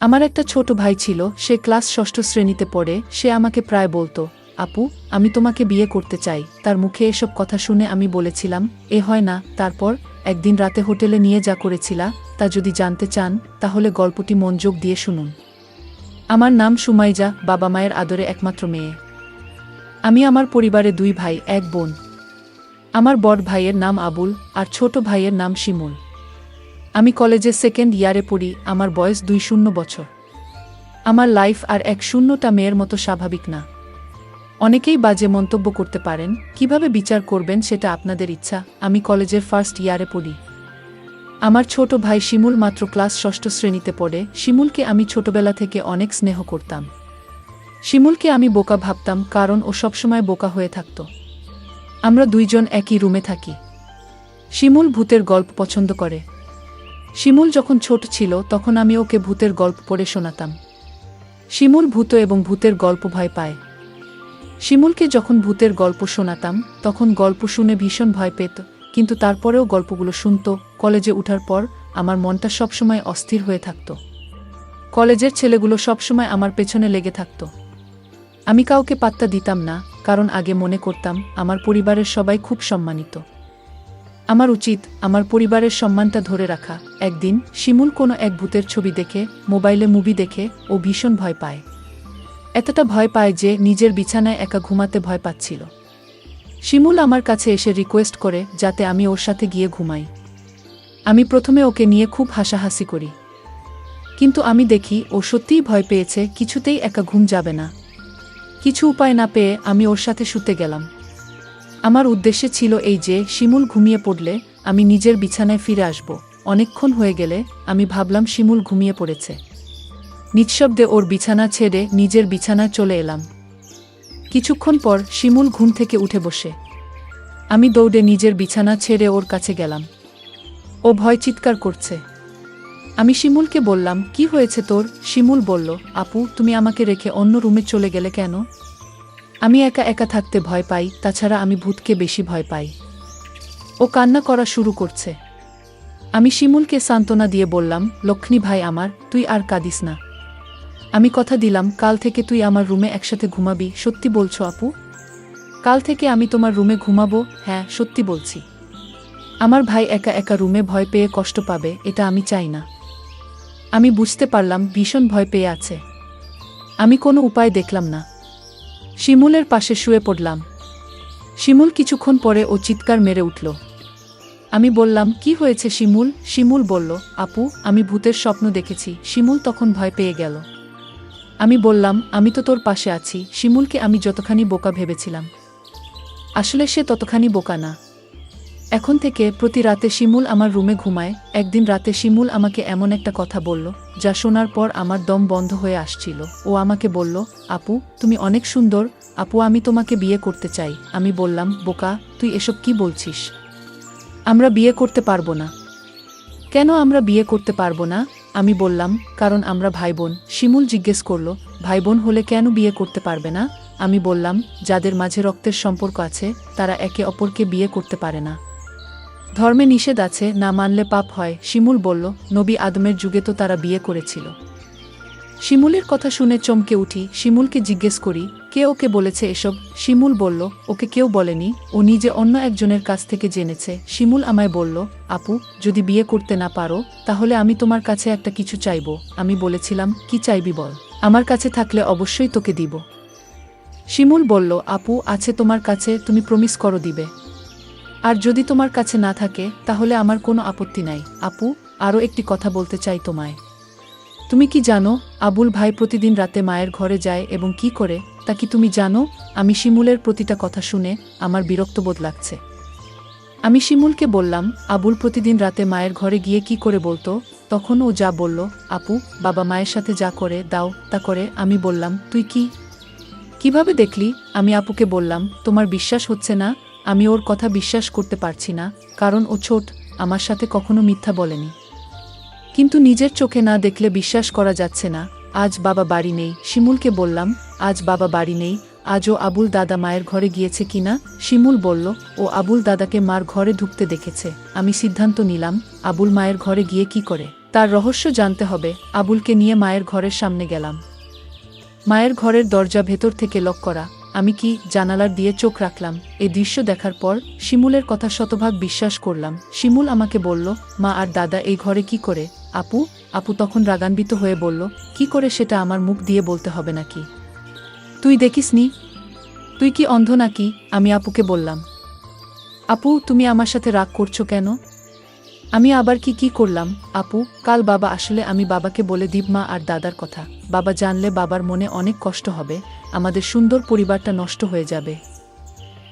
আমার একটা ছোট ভাই ছিল, সে ক্লাস ষষ্ঠ শ্রেণীতে পড়ে। সে আমাকে প্রায় বলতো, আপু, আমি তোমাকে বিয়ে করতে চাই। তার মুখে এসব কথা শুনে আমি বলেছিলাম, এ হয় না। তারপর একদিন রাতে হোটেলে নিয়ে যা করেছিলা, তা যদি জানতে চান তাহলে গল্পটি মনোযোগ দিয়ে শুনুন। আমার নাম সুমাইজা, বাবা মায়ের আদরে একমাত্র মেয়ে। আমি আমার পরিবারে 2 ভাই 1 বোন। আমার বড় ভাইয়ের নাম আবুল আর ছোট ভাইয়ের নাম শিমুল। আমি কলেজে 2nd ইয়ারে পড়ি। আমার বয়স 20 বছর। আমার লাইফ আর 10টা মেয়ের মতো স্বাভাবিক না। অনেকেই বাজে মন্তব্য করতে পারেন, কিভাবে বিচার করবেন সেটা আপনাদের ইচ্ছা। আমি কলেজের 1st ইয়ারে পড়ি। আমার ছোট ভাই শিমুল মাত্র ক্লাস ষষ্ঠ শ্রেণীতে পড়ে। শিমুলকে আমি ছোটবেলা থেকে অনেক স্নেহ করতাম। শিমুলকে আমি বোকা ভাবতাম, কারণ ও সবসময় বোকা হয়ে থাকত। আমরা 2 জন একই রুমে থাকি। শিমুল ভূতের গল্প পছন্দ করে। শিমুল যখন ছোট ছিল তখন আমি ওকে ভূতের গল্প পড়ে শোনাতাম। শিমুল ভূত এবং ভূতের গল্প ভয় পায়। শিমুলকে যখন ভূতের গল্প শোনাতাম তখন গল্প শুনে ভীষণ ভয় পেত, কিন্তু তারপরেও গল্পগুলো শুনত। কলেজে ওঠার পর আমার মনটা সবসময় অস্থির হয়ে থাকত। কলেজের ছেলেগুলো সবসময় আমার পেছনে লেগে থাকত। আমি কাউকে পাত্তা দিতাম না, কারণ আগে মনে করতাম আমার পরিবারের সবাই খুব সম্মানিত। আমার উচিত আমার পরিবারের সম্মানটা ধরে রাখা। একদিন শিমুল কোনো এক ভূতের ছবি দেখে, মোবাইলে মুভি দেখে ও ভীষণ ভয় পায়। এতটা ভয় পায় যে নিজের বিছানায় একা ঘুমাতে ভয় পাচ্ছিল। শিমুল আমার কাছে এসে রিকোয়েস্ট করে যাতে আমি ওর সাথে গিয়ে ঘুমাই। আমি প্রথমে ওকে নিয়ে খুব হাসাহাসি করি, কিন্তু আমি দেখি ও সত্যিই ভয় পেয়েছে, কিছুতেই একা ঘুম যাবে না। কিছু উপায় না পেয়ে আমি ওর সাথে শুতে গেলাম। আমার উদ্দেশ্য ছিল এই যে শিমুল ঘুমিয়ে পড়লে আমি নিজের বিছানায় ফিরে আসব। অনেকক্ষণ হয়ে গেলে আমি ভাবলাম শিমুল ঘুমিয়ে পড়েছে। নিঃশব্দে ওর বিছানা ছেড়ে নিজের বিছানায় চলে এলাম। কিছুক্ষণ পর শিমুল ঘুম থেকে উঠে বসে। আমি দৌড়ে নিজের বিছানা ছেড়ে ওর কাছে গেলাম। ও ভয় চিৎকার করছে। আমি শিমুলকে বললাম, কি হয়েছে তোর? শিমুল বলল, আপু, তুমি আমাকে রেখে অন্য রুমে চলে গেলে কেন? আমি একা একা থাকতে ভয় পাই, তাছাড়া আমি ভূতকে বেশি ভয় পাই। ও কান্না করা শুরু করছে। আমি শিমুলকে সান্ত্বনা দিয়ে বললাম, লক্ষ্মী ভাই আমার, তুই আর কাঁদিস না। আমি কথা দিলাম কাল থেকে তুই আমার রুমে একসাথে ঘুমাবি। সত্যি বলছো আপু? কাল থেকে আমি তোমার রুমে ঘুমাবো? হ্যাঁ, সত্যি বলছি। আমার ভাই একা একা রুমে ভয় পেয়ে কষ্ট পাবে, এটা আমি চাই না। আমি বুঝতে পারলাম ভীষণ ভয় পেয়ে আছে। আমি কোনো উপায় দেখলাম না। শিমুলের পাশে শুয়ে পড়লাম। শিমুল কিছুক্ষণ পরে ও চিৎকার মেরে উঠল। আমি বললাম, কি হয়েছে শিমুল? শিমুল বলল, আপু, আমি ভূতের স্বপ্ন দেখেছি। শিমুল তখন ভয় পেয়ে গেল। আমি বললাম, আমি তো তোর পাশে আছি। শিমুলকে আমি যতখানি বোকা ভেবেছিলাম, আসলে সে ততখানি বোকা না। এখন থেকে প্রতি রাতে শিমুল আমার রুমে ঘুমায়। একদিন রাতে শিমুল আমাকে এমন একটা কথা বলল যা শোনার পর আমার দম বন্ধ হয়ে আসছিল। ও আমাকে বলল, আপু, তুমি অনেক সুন্দর। আপু, আমি তোমাকে বিয়ে করতে চাই। আমি বললাম, বোকা, তুই এসব কি বলছিস? আমরা বিয়ে করতে পারবো না। কেন আমরা বিয়ে করতে পারবো না? আমি বললাম, কারণ আমরা ভাই বোন। শিমুল জিজ্ঞেস করল, ভাই বোন হলে কেন বিয়ে করতে পারবে না? আমি বললাম, যাদের মাঝে রক্তের সম্পর্ক আছে তারা একে অপরকে বিয়ে করতে পারে না। ধর্মে নিষেধ আছে, না মানলে পাপ হয়। শিমুল বলল, নবী আদমের যুগে তো তারা বিয়ে করেছিল। শিমুলের কথা শুনে চমকে উঠি। শিমুলকে জিজ্ঞেস করি, কে ওকে বলেছে এসব? শিমুল বলল, ওকে কেউ বলেনি, ও নিজে অন্য একজনের কাছ থেকে জেনেছে। শিমুল আমায় বলল, আপু, যদি বিয়ে করতে না পারো তাহলে আমি তোমার কাছে একটা কিছু চাইব। আমি বলেছিলাম, কি চাইবি বল, আমার কাছে থাকলে অবশ্যই তোকে দিব। শিমুল বলল, আপু, আছে তোমার কাছে, তুমি প্রমিস করো দিবে। আর যদি তোমার কাছে না থাকে তাহলে আমার কোনো আপত্তি নাই। আপু, আরও একটি কথা বলতে চাই তোমায়। তুমি কি জানো আবুল ভাই প্রতিদিন রাতে মায়ের ঘরে যায় এবং কি করে তা কি তুমি জানো? আমি শিমুলের প্রতিটা কথা শুনে আমার বিরক্তবোধ লাগছে। আমি শিমুলকে বললাম, আবুল প্রতিদিন রাতে মায়ের ঘরে গিয়ে কি করে বলতো? তখন ও যা বলল, আপু, বাবা মায়ের সাথে যা করে দাও তা করে। আমি বললাম, তুই কিভাবে দেখলি? আমি আপুকে বললাম, তোমার বিশ্বাস হচ্ছে না? আমি ওর কথা বিশ্বাস করতে পারছি না, কারণ ও ছোট, আমার সাথে কখনো মিথ্যা বলেনি। কিন্তু নিজের চোখে না দেখলে বিশ্বাস করা যাচ্ছে না। আজ বাবা বাড়ি নেই। শিমুলকে বললাম, আজ বাবা বাড়ি নেই। আজও আবুল দাদা মায়ের ঘরে গিয়েছে কিনা? শিমুল বলল, ও আবুল দাদাকে মার ঘরে ঢুকতে দেখেছে। আমি সিদ্ধান্ত নিলাম, আবুল মায়ের ঘরে গিয়ে কি করে তার রহস্য জানতে হবে। আবুলকে নিয়ে মায়ের ঘরের সামনে গেলাম। মায়ের ঘরের দরজা ভেতর থেকে লক করা। আমি কি জানালার দিয়ে চোখ রাখলাম। এই দৃশ্য দেখার পর শিমুলের কথা শতভাগ বিশ্বাস করলাম। শিমুল আমাকে বলল, মা আর দাদা এই ঘরে কি করে? আপু আপু তখন রাগান্বিত হয়ে বলল, কি করে সেটা আমার মুখ দিয়ে বলতে হবে নাকি? তুই দেখিসনি? তুই কি অন্ধ নাকি? আমি আপুকে বললাম। আপু তুমি আমার সাথে রাগ করছো কেন? আমি আবার কি করলাম? আপু কাল বাবা আসলে আমি বাবাকে বলে দিব মা আর দাদার কথা। বাবা জানলে বাবার মনে অনেক কষ্ট হবে, আমাদের সুন্দর পরিবারটা নষ্ট হয়ে যাবে।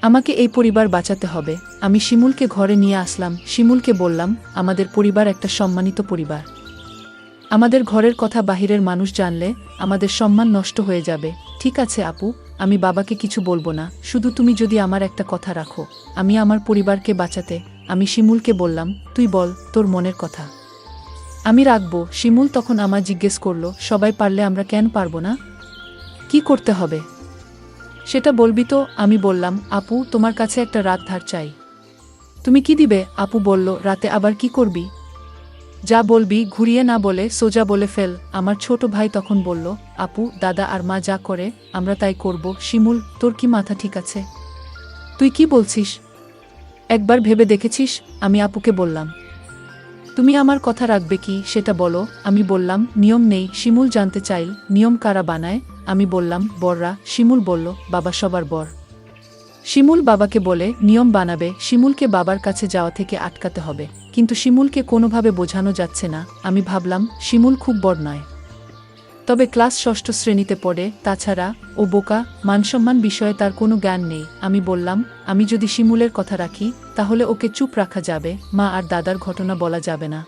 আমাকে এই পরিবার বাঁচাতে হবে। আমি শিমুলকে ঘরে নিয়ে আসলাম। শিমুলকে বললাম, আমাদের পরিবার একটা সম্মানিত পরিবার। আমাদের ঘরের কথা বাহিরের মানুষ জানলে আমাদের সম্মান নষ্ট হয়ে যাবে। ঠিক আছে আপু, আমি বাবাকে কিছু বলবো না, শুধু তুমি যদি আমার একটা কথা রাখো, আমি আমার পরিবারকে বাঁচাতে। আমি শিমুলকে বললাম, তুই বল তোর মনের কথা। আমি রাখবো। শিমুল তখন আমার জিজ্ঞেস করল, সবাই পারলে আমরা কেন পারবো না? কি করতে হবে সেটা বলবি তো? আমি বললাম, আপু তোমার কাছে একটা রাত ধার চাই। তুমি কি দিবে? আপু বলল, রাতে আবার কি করবি? যা বলবি ঘুরিয়ে না বলে সোজা বলে ফেল। আমার ছোট ভাই তখন বলল, আপু দাদা আর মা যা করে আমরা তাই করব। শিমুল তোর কি মাথা ঠিক আছে? তুই কি বলছিস? একবার ভেবে দেখেছিস? আমি আপুকে বললাম। তুমি আমার কথা রাখবে কি সেটা বলো। আমি বললাম, নিয়ম নেই। শিমুল জানতে চাইল, নিয়ম কারা বানায়? আমি বললাম, বড়রা। শিমুল বলল, বাবা সবার বড়। শিমুল বাবাকে বলে নিয়ম বানাবে। শিমুলকে বাবার কাছে যাওয়া থেকে আটকাতে হবে, কিন্তু শিমুলকে কোনোভাবে বোঝানো যাচ্ছে না। আমি ভাবলাম, শিমুল খুব বড় নয়, তবে ক্লাস ৬ষ্ঠ শ্রেণীতে পড়ে। তাছাড়া ও বোকা, মানসম্মান বিষয়ে তার কোনো জ্ঞান নেই। আমি বললাম, আমি যদি শিমুলের কথা রাখি তাহলে ওকে চুপ রাখা যাবে, মা আর দাদার ঘটনা বলা যাবে না।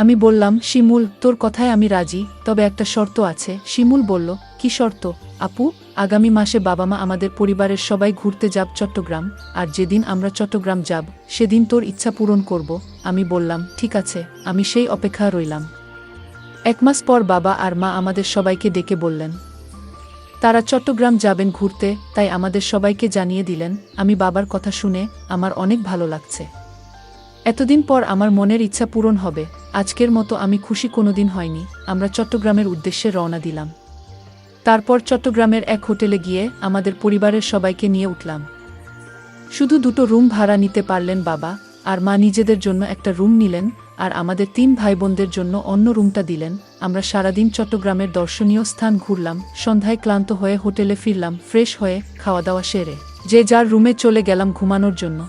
আমি বললাম, শিমুল তোর কথায় আমি রাজি, তবে একটা শর্ত আছে। শিমুল বলল, কি শর্ত? আপু আগামী মাসে বাবা মা আমাদের পরিবারের সবাই ঘুরতে যাব চট্টগ্রাম, আর যেদিন আমরা চট্টগ্রাম যাব সেদিন তোর ইচ্ছা পূরণ করব। আমি বললাম, ঠিক আছে, আমি সেই অপেক্ষা রইলাম। ১ মাস পর বাবা আর মা আমাদের সবাইকে ডেকে বললেন তারা চট্টগ্রাম যাবেন ঘুরতে, তাই আমাদের সবাইকে জানিয়ে দিলেন। আমি বাবার কথা শুনে আমার অনেক ভালো লাগছে। এতদিন পর আমার মনের ইচ্ছা পূরণ হবে। আজকের মতো আমি খুশি কোনোদিন হয়নি। আমরা চট্টগ্রামের উদ্দেশ্যে রওনা দিলাম। তারপর চট্টগ্রামের এক হোটেলে গিয়ে আমাদের পরিবারের সবাইকে নিয়ে উঠলাম। শুধু 2টো রুম ভাড়া নিতে পারলেন বাবা, আর মা নিজেদের জন্য একটা রুম নিলেন, আর আমাদের 3 ভাই বোনদের জন্য অন্য রুমটা দিলেন। আমরা সারাদিন চট্টগ্রামের দর্শনীয় স্থান ঘুরলাম। সন্ধ্যায় ক্লান্ত হয়ে হোটেলে ফিরলাম। ফ্রেশ হয়ে খাওয়া দাওয়া সেরে যে যার রুমে চলে গেলাম ঘুমানোর জন্য।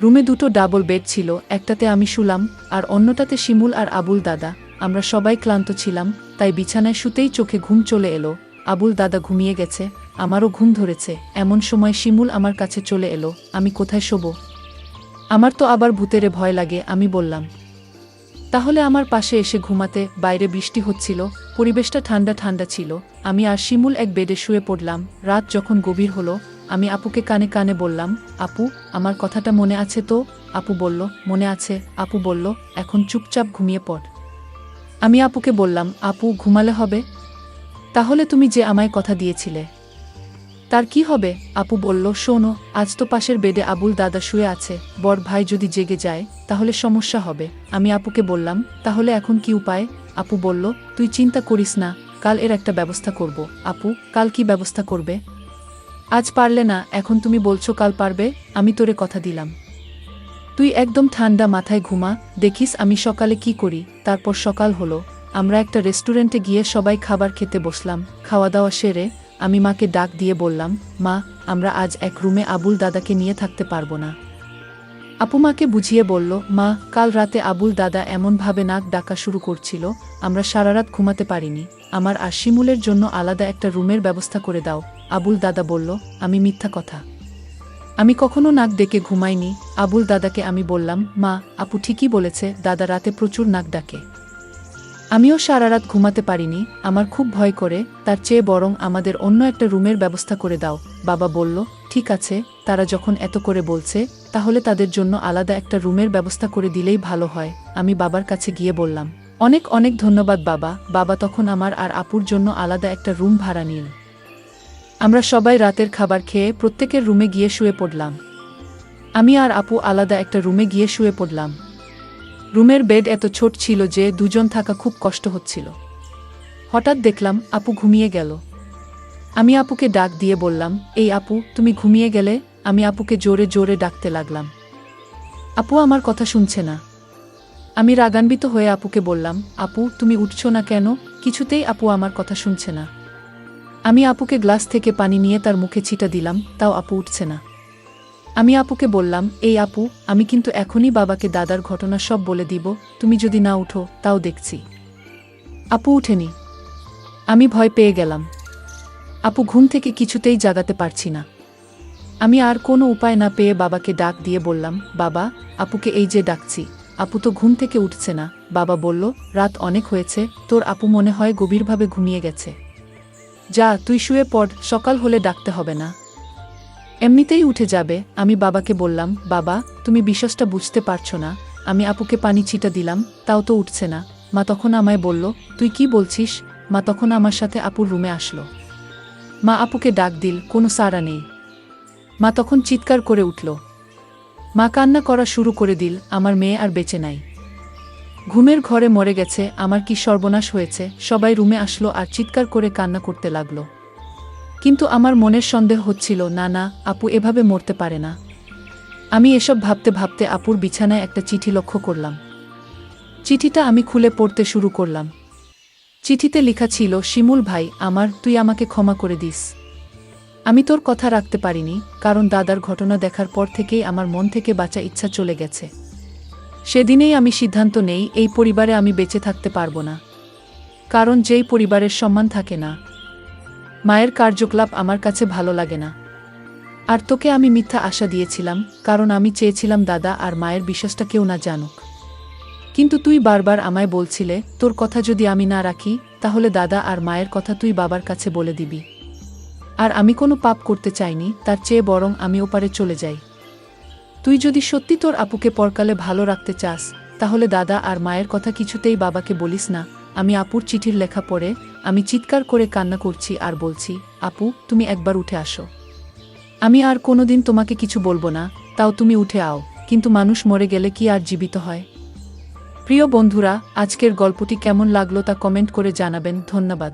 রুমে 2টো ডাবল বেড ছিল, একটাতে আমি শুলাম আর অন্যটাতে শিমুল আর আবুল দাদা। আমরা সবাই ক্লান্ত ছিলাম, তাই বিছানায় শুতেই চোখে ঘুম চলে এলো। আবুল দাদা ঘুমিয়ে গেছে, আমারও ঘুম ধরেছে। এমন সময় শিমুল আমার কাছে চলে এলো। আমি কোথায় শোবো? আমার তো আবার ভূতেরে ভয় লাগে। আমি বললাম, তাহলে আমার পাশে এসে ঘুমাতে। বাইরে বৃষ্টি হচ্ছিল, পরিবেশটা ঠান্ডা ঠান্ডা ছিল। আমি আর শিমুল এক বেডে শুয়ে পড়লাম। রাত যখন গভীর হলো, আমি আপুকে কানে কানে বললাম, আপু আমার কথাটা মনে আছে তো? আপু বলল, মনে আছে। আপু বলল, এখন চুপচাপ ঘুমিয়ে পড়। আমি আপুকে বললাম, আপু ঘুমালে হবে? তাহলে তুমি যে আমায় কথা দিয়েছিলে তার কি হবে? আপু বলল, শোনো, আজ তো পাশের বেডে আবুল দাদা শুয়ে আছে, বড় ভাই যদি জেগে যায় তাহলে সমস্যা হবে। আমি আপুকে বললাম, তাহলে এখন কি উপায়? আপু বলল, তুই চিন্তা করিস না, কাল এর একটা ব্যবস্থা করব। আপু, কাল কি ব্যবস্থা করবে? আজ পারলে না, এখন তুমি বলছো কাল পারবে। আমি তোরে কথা দিলাম, তুই একদম ঠান্ডা মাথায় ঘুমা, দেখিস আমি সকালে কি করি। তারপর সকাল হলো, আমরা একটা রেস্টুরেন্টে গিয়ে সবাই খাবার খেতে বসলাম। খাওয়া দাওয়া সেরে আমি মাকে ডাক দিয়ে বললাম, মা আমরা আজ এক রুমে আবুল দাদাকে নিয়ে থাকতে পারবো না। আপু মাকে বুঝিয়ে বলল, মা কাল রাতে আবুল দাদা এমনভাবে নাক ডাকা শুরু করছিল, আমরা সারা রাত ঘুমাতে পারিনি। আমার আর শিমুলের জন্য আলাদা একটা রুমের ব্যবস্থা করে দাও। আবুল দাদা বলল, আমি মিথ্যা কথা, আমি কখনো নাক ডেকে ঘুমাইনি। আবুল দাদাকে আমি বললাম, মা আপু ঠিকই বলেছে, দাদা রাতে প্রচুর নাক ডাকে। আমিও সারা রাত ঘুমাতে পারিনি, আমার খুব ভয় করে। তার চেয়ে বরং আমাদের অন্য একটা রুমের ব্যবস্থা করে দাও। বাবা বলল, ঠিক আছে, তারা যখন এত করে বলছে তাহলে তাদের জন্য আলাদা একটা রুমের ব্যবস্থা করে দিলেই ভালো হয়। আমি বাবার কাছে গিয়ে বললাম, অনেক অনেক ধন্যবাদ বাবা। বাবা তখন আমার আর আপুর জন্য আলাদা একটা রুম ভাড়া নিল। আমরা সবাই রাতের খাবার খেয়ে প্রত্যেকের রুমে গিয়ে শুয়ে পড়লাম। আমি আর আপু আলাদা একটা রুমে গিয়ে শুয়ে পড়লাম। রুমের বেড এত ছোট ছিল যে দুজন থাকা খুব কষ্ট হচ্ছিল। হঠাৎ দেখলাম আপু ঘুমিয়ে গেল। আমি আপুকে ডাক দিয়ে বললাম, এই আপু, তুমি ঘুমিয়ে গেলে? আমি আপুকে জোরে জোরে ডাকতে লাগলাম। আপু আমার কথা শুনছে না। আমি রাগান্বিত হয়ে আপুকে বললাম, আপু তুমি উঠছো না কেন? কিছুতেই আপু আমার কথা শুনছে না। আমি আপুকে গ্লাস থেকে পানি নিয়ে তার মুখে ছিটা দিলাম, তাও আপু উঠছে না। আমি আপুকে বললাম, এই আপু, আমি কিন্তু এখনই বাবাকে দাদার ঘটনা সব বলে দিব, তুমি যদি না উঠো তাও দেখছি। আপু উঠেনি। আমি ভয় পেয়ে গেলাম। আপু ঘুম থেকে কিছুতেই জাগাতে পারছি না। আমি আর কোনো উপায় না পেয়ে বাবাকে ডাক দিয়ে বললাম, বাবা, আপুকে এই যে ডাকছি, আপু তো ঘুম থেকে উঠছে না। বাবা বলল, রাত অনেক হয়েছে, তোর আপু মনে হয় গভীরভাবে ঘুমিয়ে গেছে। যা, তুই শুয়ে পড়, সকাল হলে ডাকতে হবে না, এমনিতেই উঠে যাবে। আমি বাবাকে বললাম, বাবা, তুমি বিশ্বাসটা বুঝতে পারছো না, আমি আপুকে পানি ছিটা দিলাম, তাও তো উঠছে না। মা তখন আমায় বলল, তুই কি বলছিস? মা তখন আমার সাথে আপুর রুমে আসলো। মা আপুকে ডাক দিল, কোনো সাড়া নেই। মা তখন চিৎকার করে উঠল। মা কান্না করা শুরু করে দিল, আমার মেয়ে আর বেঁচে নাই, ঘুমের ঘরে মরে গেছে, আমার কি সর্বনাশ হয়েছে। সবাই রুমে আসলো আর চিৎকার করে কান্না করতে লাগলো। কিন্তু আমার মনের সন্দেহ হচ্ছিল, না না, আপু এভাবে মরতে পারে না। আমি এসব ভাবতে ভাবতে আপুর বিছানায় একটা চিঠি লক্ষ্য করলাম। চিঠিটা আমি খুলে পড়তে শুরু করলাম। চিঠিতে লেখা ছিল, শিমুল ভাই আমার, তুই আমাকে ক্ষমা করে দিস। আমি তোর কথা রাখতে পারিনি, কারণ দাদার ঘটনা দেখার পর থেকেই আমার মন থেকে বাঁচা ইচ্ছা চলে গেছে। সেদিনেই আমি সিদ্ধান্ত নেই, এই পরিবারে আমি বেঁচে থাকতে পারবো না। কারণ যেই পরিবারের সম্মান থাকে না, মায়ের কার্যকলাপ আমার কাছে ভালো লাগে না। আর তোকে আমি মিথ্যা আশা দিয়েছিলাম, কারণ আমি চেয়েছিলাম দাদা আর মায়ের বিশ্বাসটা কেউ না জানুক। কিন্তু তুই বারবার আমায় বলছিলে, তোর কথা যদি আমি না রাখি, তাহলে দাদা আর মায়ের কথা তুই বাবার কাছে বলে দিবি। আর আমি কোনো পাপ করতে চাইনি, তার চেয়ে বরং আমি ওপারে চলে যাই। তুই যদি সত্যি তোর আপুকে পরকালে ভালো রাখতে চাস, তাহলে দাদা আর মায়ের কথা কিছুতেই বাবাকে বলিস না। আমি আপুর চিঠির লেখা পড়ে আমি চিৎকার করে কান্না করছি আর বলছি, আপু তুমি একবার উঠে আসো। আমি আর কোনোদিন তোমাকে কিছু বলবো না, তাও তুমি উঠে আও। কিন্তু মানুষ মরে গেলে কি আর জীবিত হয়? প্রিয় বন্ধুরা, আজকের গল্পটি কেমন লাগলো তা কমেন্ট করে জানাবেন। ধন্যবাদ।